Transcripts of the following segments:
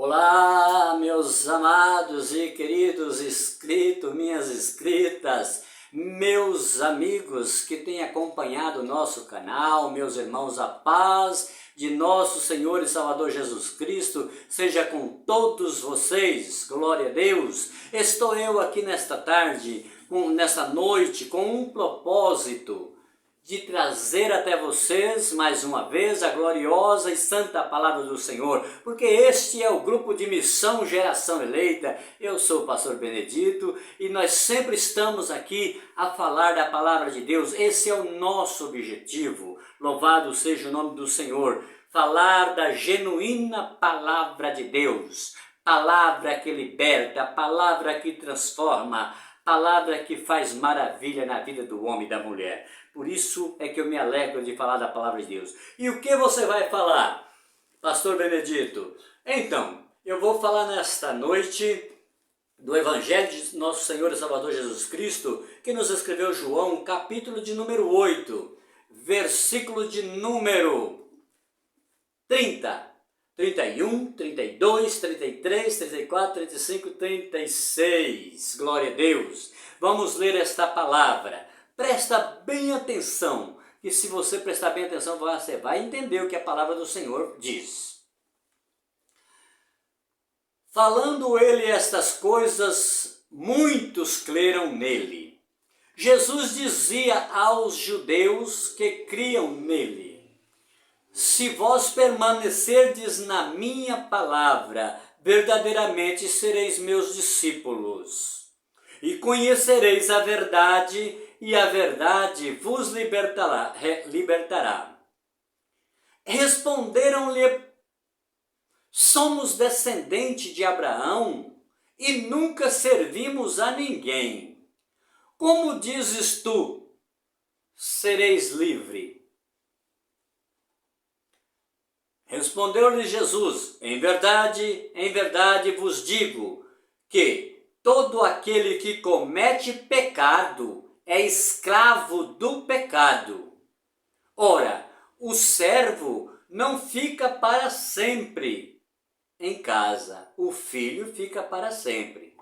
Olá, meus amados e queridos inscritos, minhas inscritas, meus amigos que têm acompanhado o nosso canal, meus irmãos, a paz de nosso Senhor e Salvador Jesus Cristo seja com todos vocês, glória a Deus. Estou eu aqui nesta tarde, nesta noite, com um propósito de trazer até vocês, mais uma vez, a gloriosa e santa palavra do Senhor, porque este é o grupo de missão Geração Eleita. Eu sou o pastor Benedito e nós sempre estamos aqui a falar da palavra de Deus. Esse é o nosso objetivo, louvado seja o nome do Senhor, falar da genuína palavra de Deus, palavra que liberta, palavra que transforma, palavra que faz maravilha na vida do homem e da mulher. Por isso é que eu me alegro de falar da palavra de Deus. E o que você vai falar, pastor Benedito? Então, eu vou falar nesta noite do Evangelho de nosso Senhor e Salvador Jesus Cristo, que nos escreveu João, capítulo de número 8, versículo de número 30. 31, 32, 33, 34, 35, 36. Glória a Deus. Vamos ler esta palavra. Presta bem atenção, que se você prestar bem atenção, você vai entender o que a palavra do Senhor diz. Falando ele estas coisas, muitos creram nele. Jesus dizia aos judeus que criam nele: se vós permanecerdes na minha palavra, verdadeiramente sereis meus discípulos, e conhecereis a verdade, e a verdade vos libertará. Responderam-lhe: somos descendentes de Abraão, e nunca servimos a ninguém. Como dizes tu, sereis livre? Respondeu-lhe Jesus: em verdade vos digo que todo aquele que comete pecado é escravo do pecado. Ora, o servo não fica para sempre em casa, o filho fica para sempre.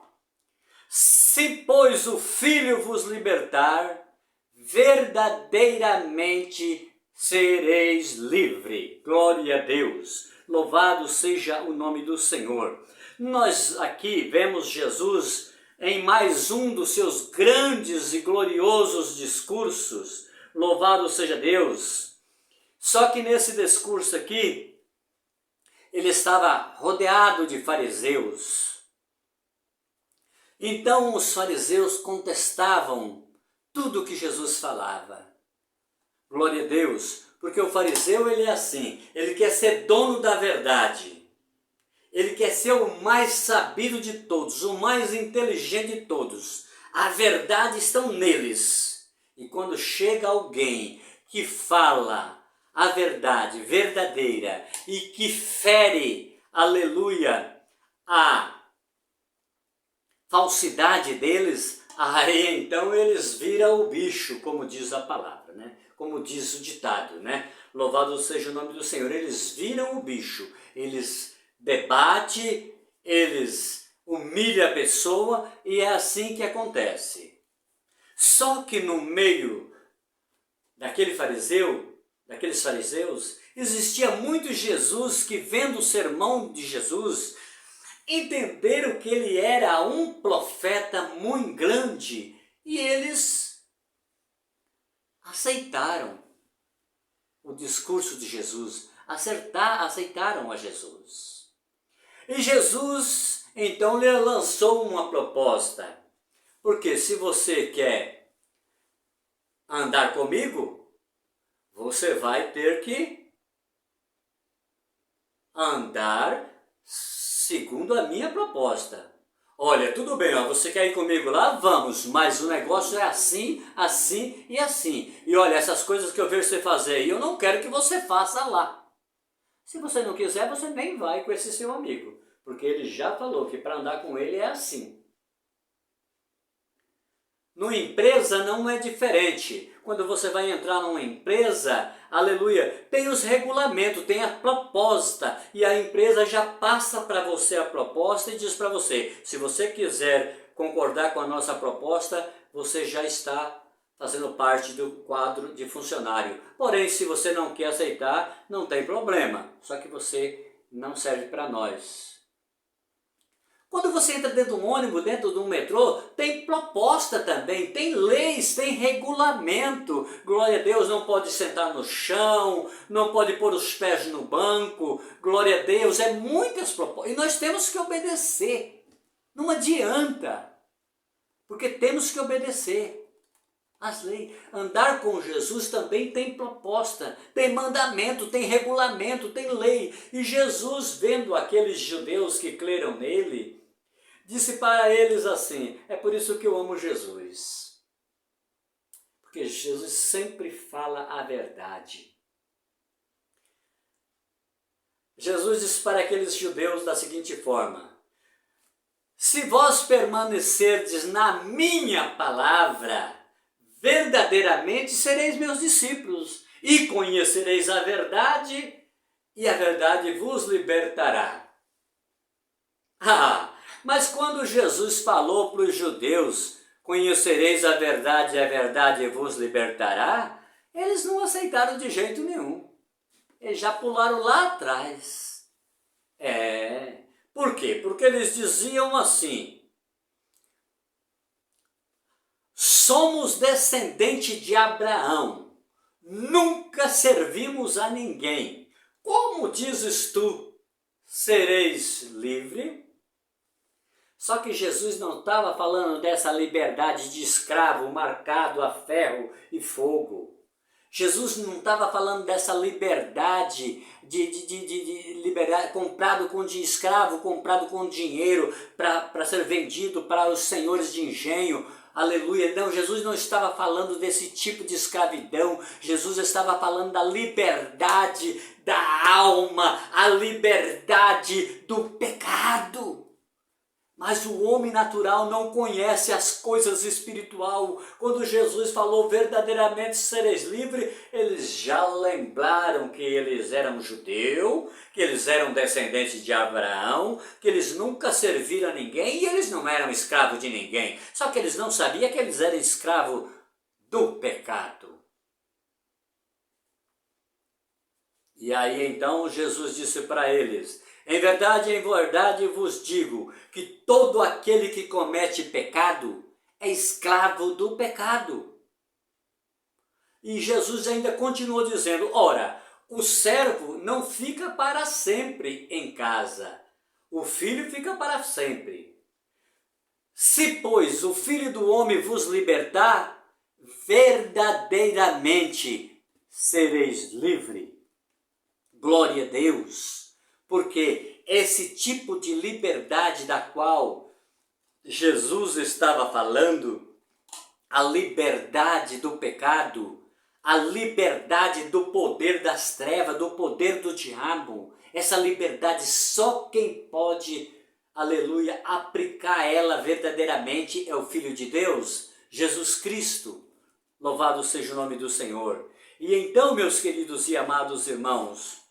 Se, pois, o filho vos libertar, verdadeiramente sereis livre. Glória a Deus. Louvado seja o nome do Senhor. Nós aqui vemos Jesus em mais um dos seus grandes e gloriosos discursos. Louvado seja Deus. Só que nesse discurso aqui, ele estava rodeado de fariseus. Então os fariseus contestavam tudo o que Jesus falava. Glória a Deus, porque o fariseu ele é assim, ele quer ser dono da verdade. Ele quer ser o mais sabido de todos, o mais inteligente de todos. A verdade está neles. E quando chega alguém que fala a verdade verdadeira e que fere, aleluia, a falsidade deles, aí então eles viram o bicho, como diz a palavra, né? Como diz o ditado, né? Louvado seja o nome do Senhor. Eles viram o bicho, eles debatem, eles humilham a pessoa e é assim que acontece. Só que no meio daqueles fariseus, existia muito Jesus que, vendo o sermão de Jesus, entenderam que ele era um profeta muito grande e eles aceitaram o discurso de Jesus, aceitaram a Jesus. E Jesus então lhe lançou uma proposta, porque se você quer andar comigo, você vai ter que andar segundo a minha proposta. Olha, tudo bem, ó, você quer ir comigo lá? Vamos, mas o negócio é assim, assim e assim. E olha, essas coisas que eu vejo você fazer aí, eu não quero que você faça lá. Se você não quiser, você nem vai com esse seu amigo, porque ele já falou que para andar com ele é assim. Numa empresa não é diferente. Quando você vai entrar numa empresa, aleluia, tem os regulamentos, tem a proposta, e a empresa já passa para você a proposta e diz para você, se você quiser concordar com a nossa proposta, você já está fazendo parte do quadro de funcionário. Porém, se você não quer aceitar, não tem problema, só que você não serve para nós. Quando você entra dentro de um ônibus, dentro de um metrô, tem proposta também, tem leis, tem regulamento. Glória a Deus, não pode sentar no chão, não pode pôr os pés no banco. Glória a Deus, é muitas propostas. E nós temos que obedecer. Não adianta, porque temos que obedecer as leis. Andar com Jesus também tem proposta, tem mandamento, tem regulamento, tem lei. E Jesus, vendo aqueles judeus que creram nele, disse para eles assim, é por isso que eu amo Jesus. Porque Jesus sempre fala a verdade. Jesus disse para aqueles judeus da seguinte forma, se vós permanecerdes na minha palavra, verdadeiramente sereis meus discípulos, e conhecereis a verdade, e a verdade vos libertará. Mas quando Jesus falou para os judeus, conhecereis a verdade e a verdade vos libertará, eles não aceitaram de jeito nenhum. Eles já pularam lá atrás. Por quê? Porque eles diziam assim, somos descendentes de Abraão, nunca servimos a ninguém. Como dizes tu, sereis livre? Só que Jesus não estava falando dessa liberdade de escravo marcado a ferro e fogo. Jesus não estava falando dessa liberdade de liberdade, comprado com de escravo, comprado com dinheiro para ser vendido para os senhores de engenho. Aleluia. Não, Jesus não estava falando desse tipo de escravidão. Jesus estava falando da liberdade da alma, a liberdade do pecado. Mas o homem natural não conhece as coisas espirituais. Quando Jesus falou verdadeiramente sereis livres, eles já lembraram que eles eram judeus, que eles eram descendentes de Abraão, que eles nunca serviram a ninguém e eles não eram escravos de ninguém. Só que eles não sabiam que eles eram escravos do pecado. E aí então Jesus disse para eles, em verdade vos digo que todo aquele que comete pecado é escravo do pecado. E Jesus ainda continuou dizendo, ora, o servo não fica para sempre em casa, o filho fica para sempre. Se, pois, o Filho do Homem vos libertar, verdadeiramente sereis livres. Glória a Deus. Porque esse tipo de liberdade da qual Jesus estava falando, a liberdade do pecado, a liberdade do poder das trevas, do poder do diabo, essa liberdade só quem pode, aleluia, aplicar ela verdadeiramente é o Filho de Deus, Jesus Cristo. Louvado seja o nome do Senhor. E então, meus queridos e amados irmãos,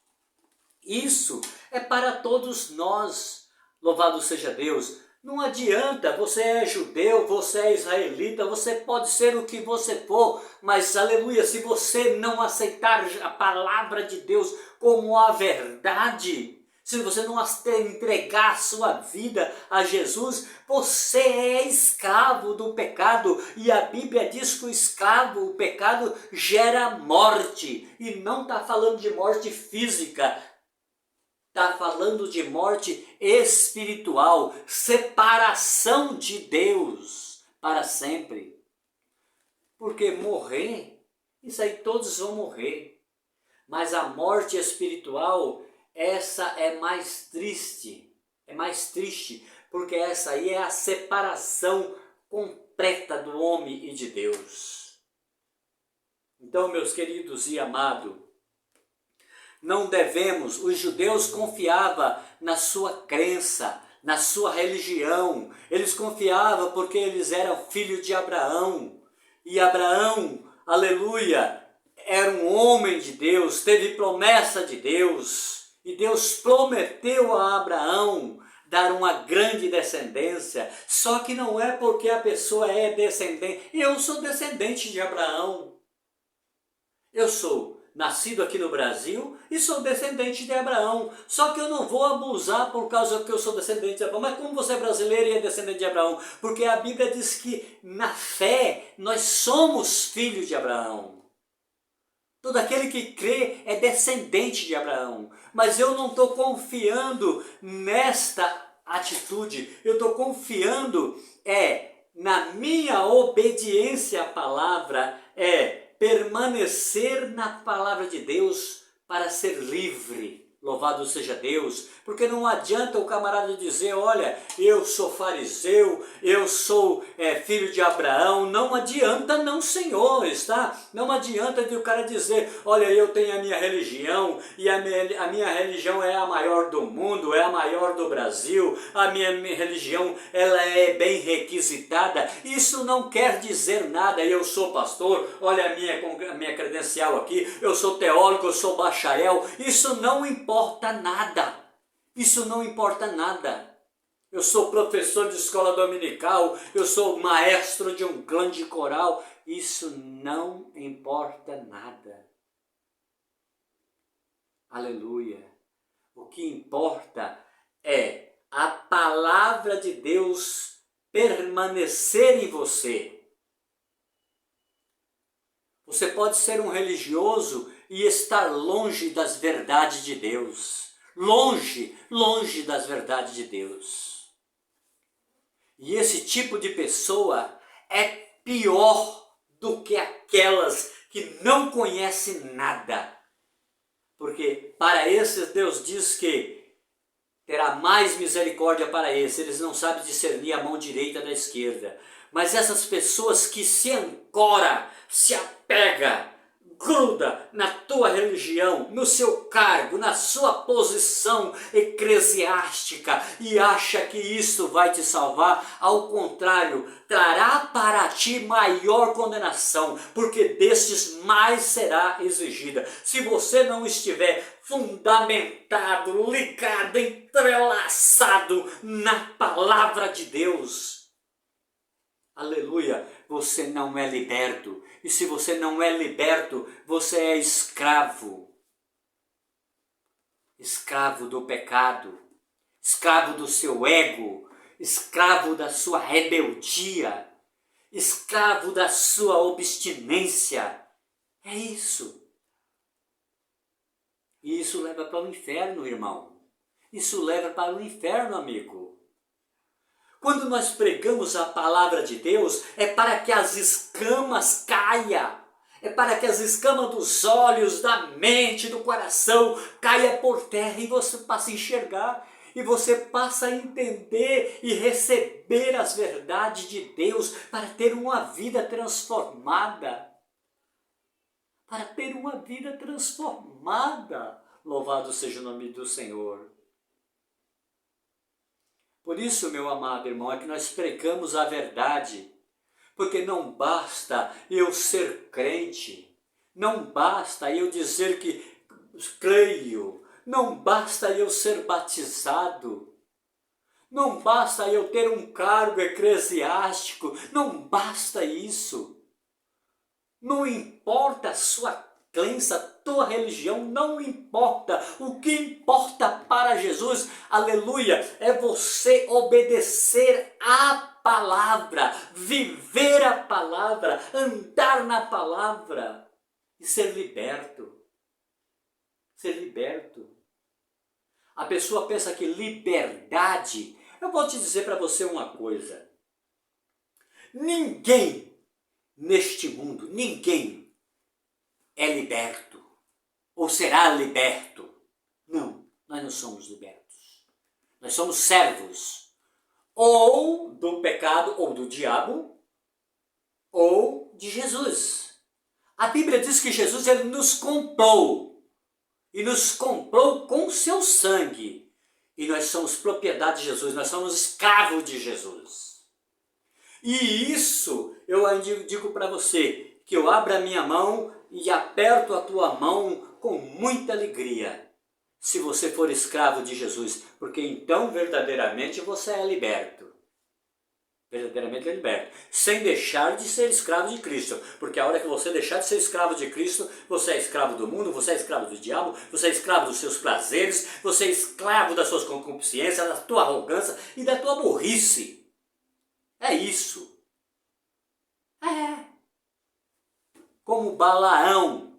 isso é para todos nós, louvado seja Deus. Não adianta, você é judeu, você é israelita, você pode ser o que você for, mas aleluia, se você não aceitar a palavra de Deus como a verdade, se você não entregar a sua vida a Jesus, você é escravo do pecado. E a Bíblia diz que o escravo, o pecado, gera morte. E não está falando de morte física, está falando de morte espiritual, separação de Deus para sempre. Porque morrer, isso aí todos vão morrer. Mas a morte espiritual, essa é mais triste, porque essa aí é a separação completa do homem e de Deus. Então, meus queridos e amados, não devemos, os judeus confiavam na sua crença, na sua religião, eles confiavam porque eles eram filhos de Abraão. E Abraão, aleluia, era um homem de Deus, teve promessa de Deus. E Deus prometeu a Abraão dar uma grande descendência. Só que não é porque a pessoa é descendente. Eu sou descendente de Abraão. Eu sou nascido aqui no Brasil e sou descendente de Abraão. Só que eu não vou abusar por causa que eu sou descendente de Abraão. Mas como você é brasileiro e é descendente de Abraão? Porque a Bíblia diz que na fé nós somos filhos de Abraão. Todo aquele que crê é descendente de Abraão. Mas eu não estou confiando nesta atitude. Eu estou confiando na minha obediência à palavra, permanecer na palavra de Deus para ser livre. Louvado seja Deus, porque não adianta o camarada dizer, olha, eu sou fariseu, eu sou filho de Abraão, não adianta não, Senhor, está? Não adianta de o cara dizer, olha, eu tenho a minha religião, e a minha religião é a maior do mundo, é a maior do Brasil, a minha religião, ela é bem requisitada. Isso não quer dizer nada. Eu sou pastor, olha a minha credencial aqui, eu sou teólogo, eu sou bacharel, isso não importa nada. Isso não importa nada. Eu sou professor de escola dominical, eu sou maestro de um grande coral. Isso não importa nada. Aleluia. O que importa é a palavra de Deus permanecer em você. Você pode ser um religioso e estar longe das verdades de Deus. Longe das verdades de Deus. E esse tipo de pessoa é pior do que aquelas que não conhecem nada. Porque para esses Deus diz que terá mais misericórdia para esses. Eles não sabem discernir a mão direita da esquerda. Mas essas pessoas que se ancora, se apega, gruda na tua religião, no seu cargo, na sua posição eclesiástica e acha que isso vai te salvar, ao contrário, trará para ti maior condenação, porque destes mais será exigida. Se você não estiver fundamentado, ligado, entrelaçado na palavra de Deus, aleluia, você não é liberto. E se você não é liberto, você é escravo. Escravo do pecado, escravo do seu ego, escravo da sua rebeldia, escravo da sua obstinência. É isso. E isso leva para o inferno, irmão. Isso leva para o inferno, amigo. Quando nós pregamos a palavra de Deus, é para que as escamas caiam. É para que as escamas dos olhos, da mente, do coração caia por terra e você passe a enxergar. E você passa a entender e receber as verdades de Deus para ter uma vida transformada. Para ter uma vida transformada. Louvado seja o nome do Senhor. Por isso, meu amado irmão, é que nós pregamos a verdade. Porque não basta eu ser crente, não basta eu dizer que creio, não basta eu ser batizado, não basta eu ter um cargo eclesiástico, não basta isso. Não importa a sua crença, tua religião, não importa. O que importa para Jesus, aleluia, é você obedecer a palavra, viver a palavra, andar na palavra e ser liberto. Ser liberto. A pessoa pensa que liberdade... Eu vou te dizer para você uma coisa. Ninguém neste mundo, ninguém é liberto ou será liberto. Não, nós não somos libertos. Nós somos servos ou do pecado ou do diabo ou de Jesus. A Bíblia diz que Jesus ele nos comprou e nos comprou com seu sangue. E nós somos propriedade de Jesus, nós somos escravos de Jesus. E isso eu ainda digo para você, que eu abro a minha mão e aperto a tua mão com muita alegria, se você for escravo de Jesus, porque então verdadeiramente você é liberto. Verdadeiramente é liberto, sem deixar de ser escravo de Cristo, porque a hora que você deixar de ser escravo de Cristo, você é escravo do mundo, você é escravo do diabo, você é escravo dos seus prazeres, você é escravo das suas concupiscências, da tua arrogância e da tua burrice. É isso. É. Como Balaão,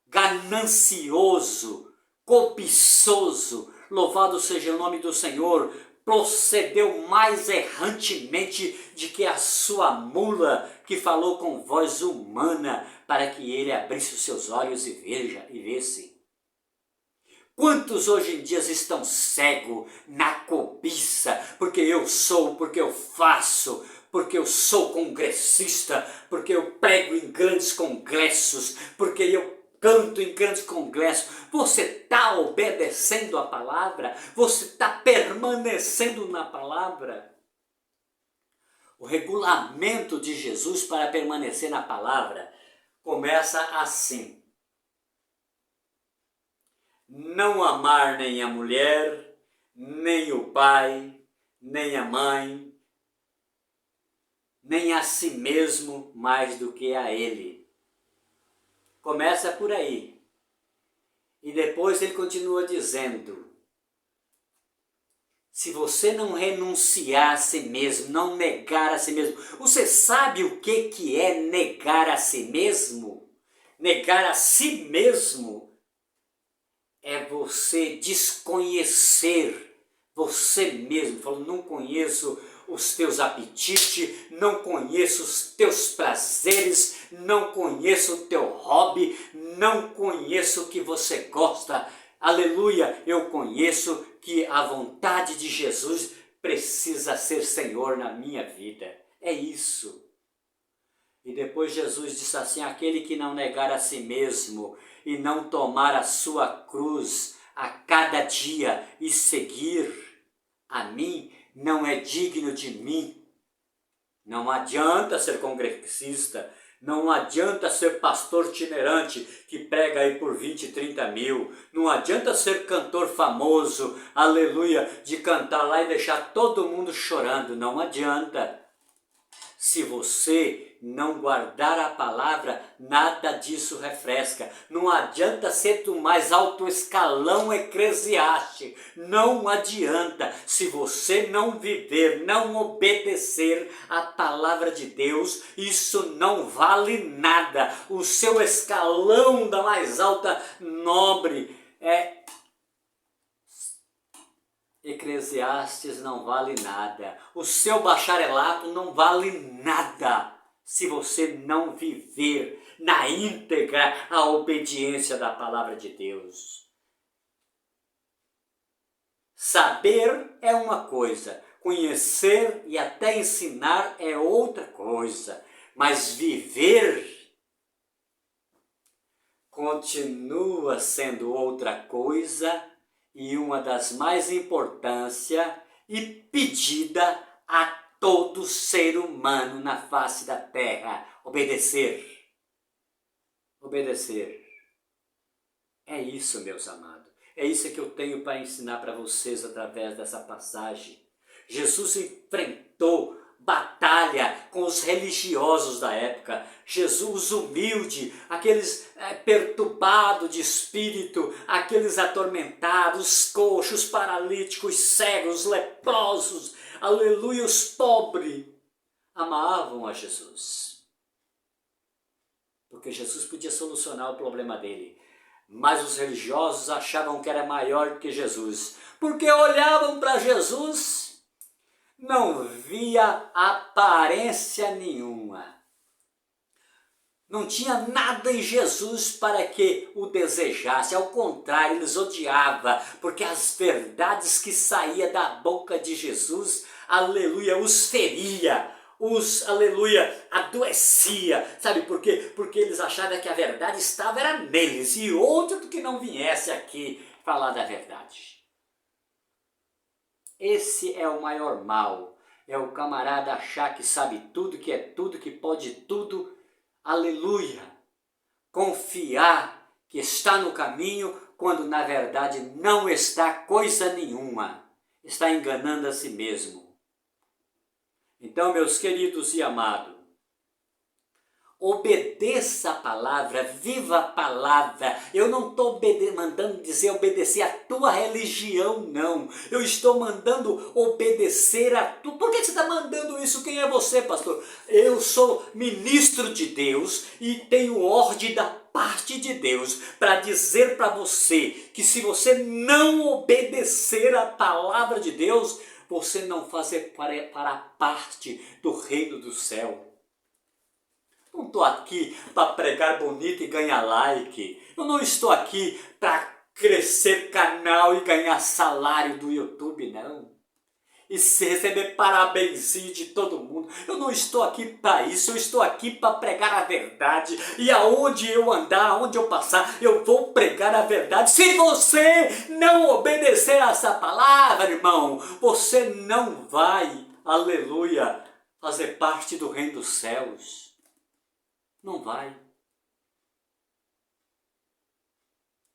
ganancioso, cobiçoso, louvado seja o nome do Senhor, procedeu mais errantemente de que a sua mula, que falou com voz humana, para que ele abrisse os seus olhos e visse. Quantos hoje em dia estão cegos na cobiça, porque eu sou, porque eu faço, porque eu sou congressista, porque eu prego em grandes congressos, porque eu canto em grandes congressos. Você está obedecendo a palavra? Você está permanecendo na palavra? O regulamento de Jesus para permanecer na palavra começa assim: não amar nem a mulher, nem o pai, nem a mãe, nem a si mesmo mais do que a ele. Começa por aí. E depois ele continua dizendo: se você não renunciar a si mesmo, não negar a si mesmo. Você sabe o que é negar a si mesmo? Negar a si mesmo é você desconhecer você mesmo. Falando, não conheço os teus apetites, não conheço os teus prazeres, não conheço o teu hobby, não conheço o que você gosta. Aleluia, eu conheço que a vontade de Jesus precisa ser Senhor na minha vida. É isso. E depois Jesus disse assim: aquele que não negar a si mesmo e não tomar a sua cruz a cada dia e seguir a mim, não é digno de mim. Não adianta ser congressista, não adianta ser pastor itinerante que prega aí por 20, 30 mil, não adianta ser cantor famoso, aleluia, de cantar lá e deixar todo mundo chorando, não adianta. Se você não guardar a palavra, nada disso refresca. Não adianta ser do mais alto escalão eclesiástico. Não adianta. Se você não viver, não obedecer a palavra de Deus, isso não vale nada. O seu escalão da mais alta nobre Eclesiastes não vale nada. O seu bacharelato não vale nada se você não viver na íntegra a obediência da palavra de Deus. Saber é uma coisa, conhecer e até ensinar é outra coisa, mas viver continua sendo outra coisa. E uma das mais importância e pedida a todo ser humano na face da terra: obedecer. Obedecer. É isso, meus amados. É isso que eu tenho para ensinar para vocês através dessa passagem. Jesus enfrentou batalha com os religiosos da época. Jesus humilde, aqueles perturbados de espírito, aqueles atormentados, coxos, paralíticos, cegos, leprosos, aleluia, os pobres, amavam a Jesus. Porque Jesus podia solucionar o problema dele. Mas os religiosos achavam que era maior do que Jesus. Porque olhavam para Jesus, não via aparência nenhuma. Não tinha nada em Jesus para que o desejasse. Ao contrário, eles odiavam, porque as verdades que saíam da boca de Jesus, aleluia, os feria, aleluia, adoecia. Sabe por quê? Porque eles achavam que a verdade estava era neles, e outro que não viesse aqui falar da verdade. Esse é o maior mal. É o camarada achar que sabe tudo, que é tudo, que pode tudo. Aleluia! Confiar que está no caminho, quando na verdade não está coisa nenhuma. Está enganando a si mesmo. Então, meus queridos e amados, obedeça a palavra, viva a palavra. Eu não estou mandando dizer obedecer a tua religião, não. Eu estou mandando obedecer a tu. Por que você está mandando isso? Quem é você, pastor? Eu sou ministro de Deus e tenho ordem da parte de Deus para dizer para você que se você não obedecer a palavra de Deus, você não fazer para parte do reino do céu. Não estou aqui para pregar bonito e ganhar like. Eu não estou aqui para crescer canal e ganhar salário do YouTube, não. E receber parabenzinho de todo mundo. Eu não estou aqui para isso. Eu estou aqui para pregar a verdade. E aonde eu andar, aonde eu passar, eu vou pregar a verdade. Se você não obedecer a essa palavra, irmão, você não vai, aleluia, fazer parte do reino dos céus. Não vai.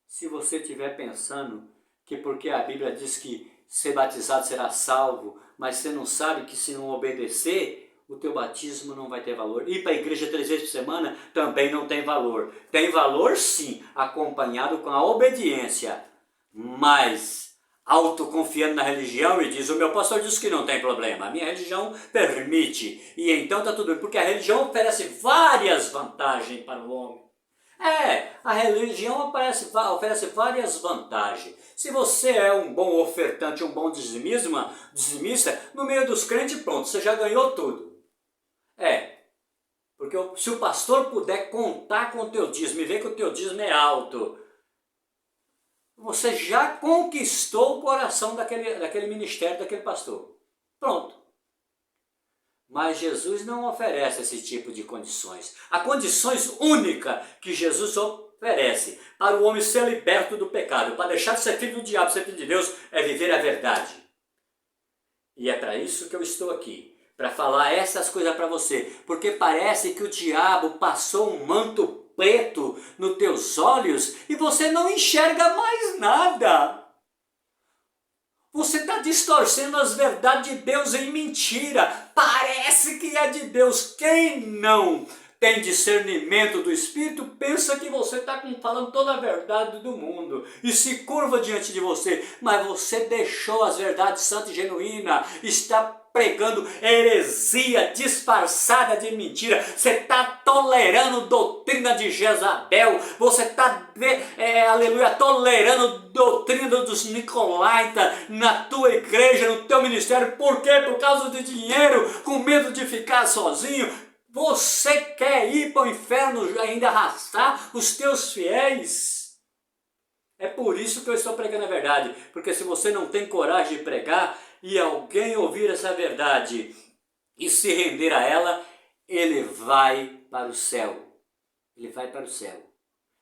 Se você estiver pensando que porque a Bíblia diz que ser batizado será salvo, mas você não sabe que se não obedecer, o teu batismo não vai ter valor. Ir para a igreja 3 vezes por semana também não tem valor. Tem valor sim, acompanhado com a obediência, mas autoconfiando na religião e diz, o meu pastor diz que não tem problema, a minha religião permite, e então está tudo bem, porque a religião oferece várias vantagens para o homem. A religião oferece várias vantagens. Se você é um bom ofertante, um bom dizimista, no meio dos crentes, pronto, você já ganhou tudo. Porque se o pastor puder contar com o teu dízimo e ver que o teu dízimo é alto, você já conquistou o coração daquele ministério, daquele pastor. Pronto. Mas Jesus não oferece esse tipo de condições. Há condições únicas que Jesus oferece para o homem ser liberto do pecado, para deixar de ser filho do diabo, ser filho de Deus, é viver a verdade. E é para isso que eu estou aqui, para falar essas coisas para você, porque parece que o diabo passou um manto preto nos teus olhos e você não enxerga mais nada. Você está distorcendo as verdades de Deus em mentira. Parece que é de Deus. Quem não tem discernimento do Espírito pensa que você está falando toda a verdade do mundo e se curva diante de você, mas você deixou as verdades santas e genuínas, está pregando heresia disfarçada de mentira, você está tolerando doutrina de Jezabel, você está, aleluia, tolerando doutrina dos Nicolaítas na tua igreja, no teu ministério. Por quê? Por causa de dinheiro, com medo de ficar sozinho. Você quer ir para o inferno e ainda arrastar os teus fiéis? É por isso que eu estou pregando a verdade, porque se você não tem coragem de pregar e alguém ouvir essa verdade e se render a ela, ele vai para o céu. Ele vai para o céu.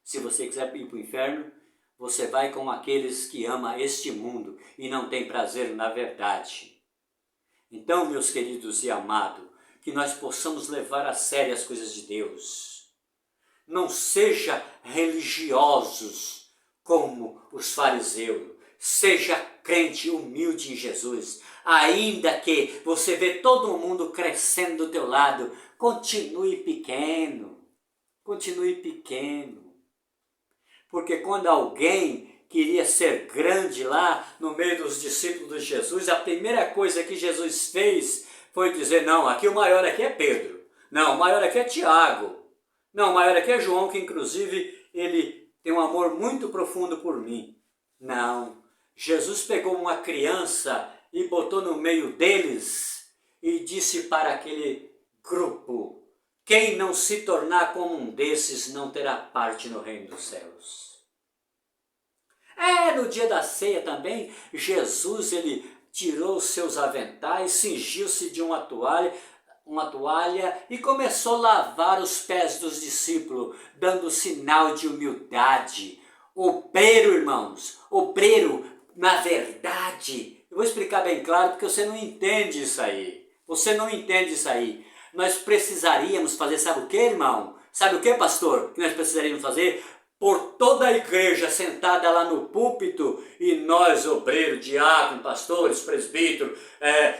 Se você quiser ir para o inferno, você vai com aqueles que amam este mundo e não tem prazer na verdade. Então, meus queridos e amados, que nós possamos levar a sério as coisas de Deus. Não seja religiosos como os fariseus. Seja crente humilde em Jesus. Ainda que você vê todo mundo crescendo do teu lado, continue pequeno. Continue pequeno. Porque quando alguém queria ser grande lá no meio dos discípulos de Jesus, a primeira coisa que Jesus fez foi dizer, não, aqui o maior aqui é Pedro. Não, o maior aqui é Tiago. Não, o maior aqui é João, que inclusive ele tem um amor muito profundo por mim. Não, Jesus pegou uma criança e botou no meio deles e disse para aquele grupo, quem não se tornar como um desses não terá parte no reino dos céus. No dia da ceia também, Jesus ele tirou os seus aventais, cingiu-se de uma toalha e começou a lavar os pés dos discípulos, dando sinal de humildade. Obreiro, irmãos, obreiro, na verdade, vou explicar bem claro porque você não entende isso aí. Você não entende isso aí. Nós precisaríamos fazer, sabe o que, irmão? Sabe o que, pastor? Que nós precisaríamos fazer? Por toda a igreja sentada lá no púlpito e nós, obreiros, diáconos, pastores, presbíteros,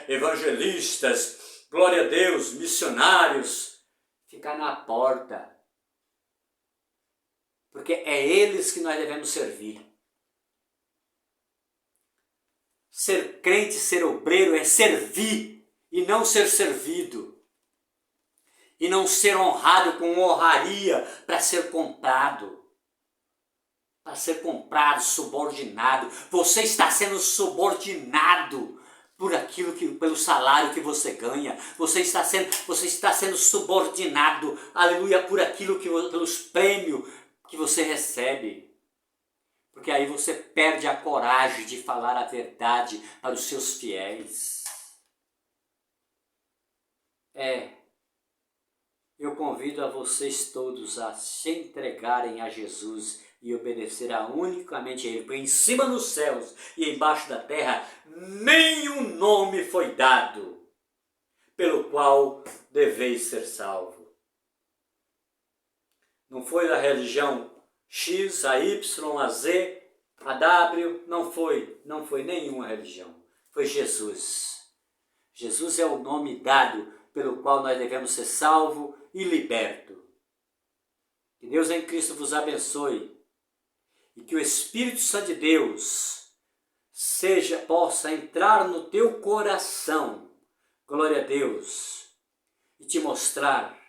evangelistas, glória a Deus, missionários, ficar na porta. Porque é eles que nós devemos servir. Ser crente, ser obreiro é servir e não ser servido. E não ser honrado com honraria para ser comprado. Para ser comprado, subordinado. Você está sendo subordinado por aquilo pelo salário que você ganha. Você está sendo subordinado, aleluia, por aquilo pelos prêmios que você recebe. Porque aí você perde a coragem de falar a verdade para os seus fiéis. Eu convido a vocês todos a se entregarem a Jesus e obedecer unicamente a Ele, porque em cima nos céus e embaixo da terra nenhum nome foi dado pelo qual deveis ser salvo. Não foi a religião X, a Y, a Z, a W, não foi nenhuma religião, foi Jesus. Jesus é o nome dado pelo qual nós devemos ser salvos e libertos. Que Deus em Cristo vos abençoe e que o Espírito Santo de Deus possa entrar no teu coração, glória a Deus, e te mostrar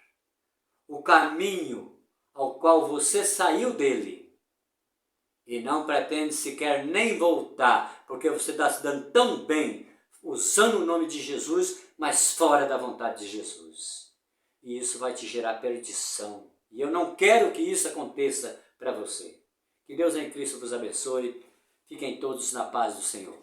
o caminho ao qual você saiu dele e não pretende sequer nem voltar, porque você está se dando tão bem usando o nome de Jesus, mas fora da vontade de Jesus. E isso vai te gerar perdição. E eu não quero que isso aconteça para você. Que Deus em Cristo vos abençoe. Fiquem todos na paz do Senhor.